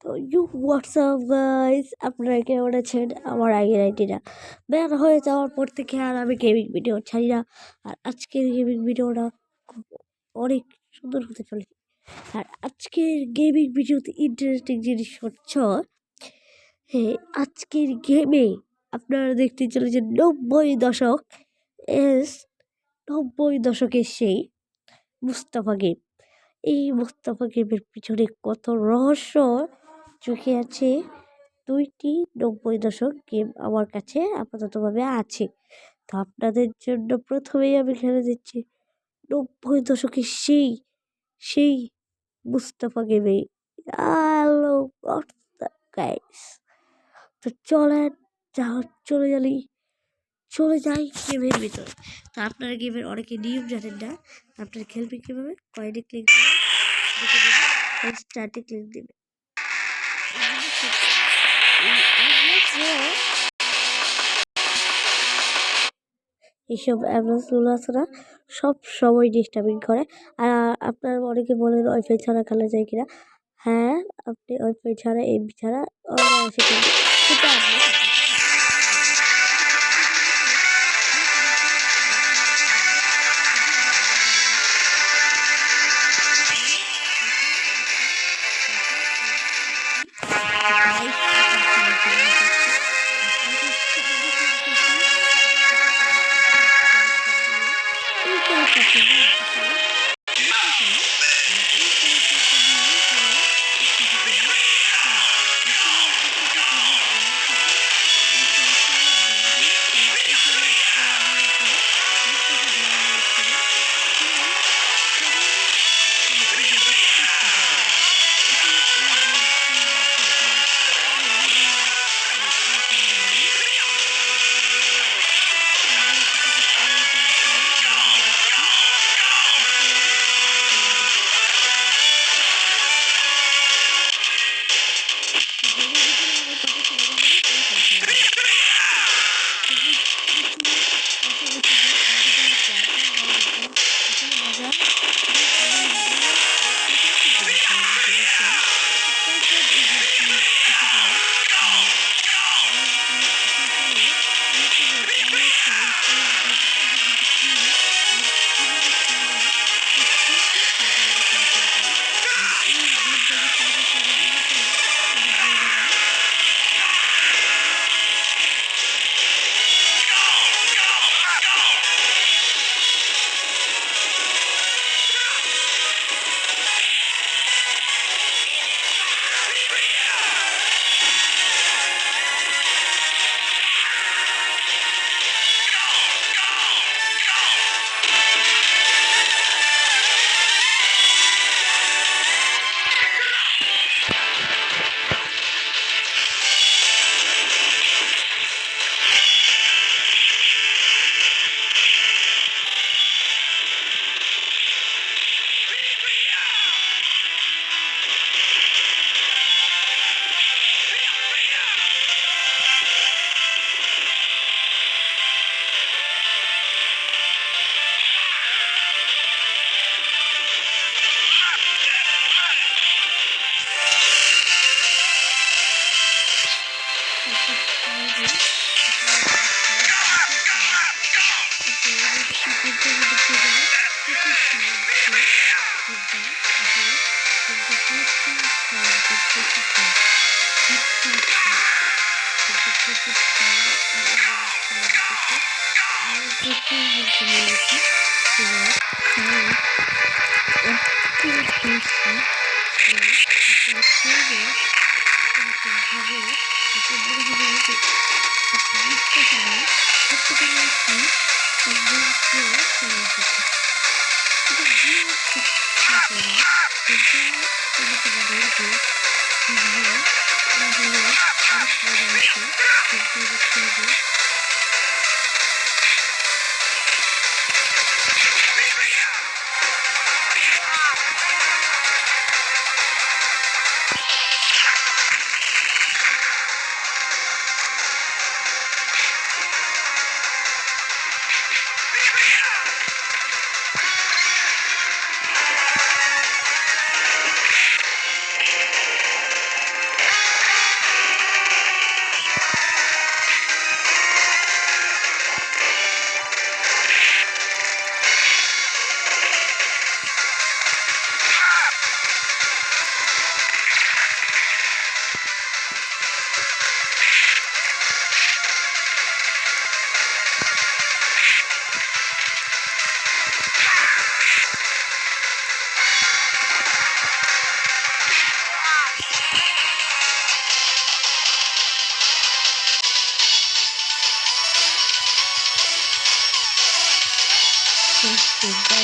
তো WhatsApp guys, আপনারা কেমন আছেন? আমার আগের আইডিটা ব্যান হয়ে যাওয়ার পর থেকে আর আমি গেমিং ভিডিও ছাড়ি না। আর আজকের গেমিং ভিডিওটা খুব অনেক সুন্দর হতে চলেছে। আর আজকের গেমিং ভিডিওতে ইন্টারেস্টিং জিনিস হচ্ছে, হ্যাঁ, আজকের গেমে আপনারা দেখতে চলেছেন 90 দশক এস 90 দশকের সেই মুস্তাফা গেম। এই মুস্তাফা গেমের পিছনে কত রহস্য চোখে আছে। 2টি 90 দশক গেম আমার কাছে আপাততভাবে আছে। তো আপনাদের জন্য প্রথমেই আমি খেলে দিচ্ছি 90 দশকের সেই সেই মুস্তাফা গেমে। হ্যালো গাইস, তো চলেন চলে যাই গেমের ভিতরে। তো আপনারা গেমের অনেকে নিয়ম জানেন না। আপনারা খেলবেন কীভাবে? কয়েনে ক্লিক দেবেন, স্টার্টে ক্লিক দেবেন। এইসব অ্যাপসগুলো আছে না, সব সময় ডিস্টার্বিং করে। আর আপনারা অনেকে বলেন ওয়াইফাই ছাড়া খেলা যায় কিনা। হ্যাঁ, আপনি ওয়াইফাই ছাড়া এমবি ছাড়া অনায়াসে খেলবেন, কিন্তু আপনি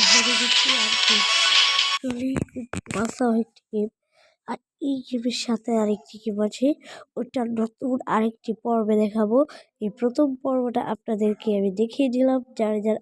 হেরে গেছি আর কি। আসলে খুব মজা একটি গেম। আর এই গেমের সাথে আরেকটি গেম আছে, ওটা নতুন আরেকটি পর্বে দেখাবো। এই প্রথম পর্বটা আপনাদেরকে আমি দেখিয়ে দিলাম, যারা যারা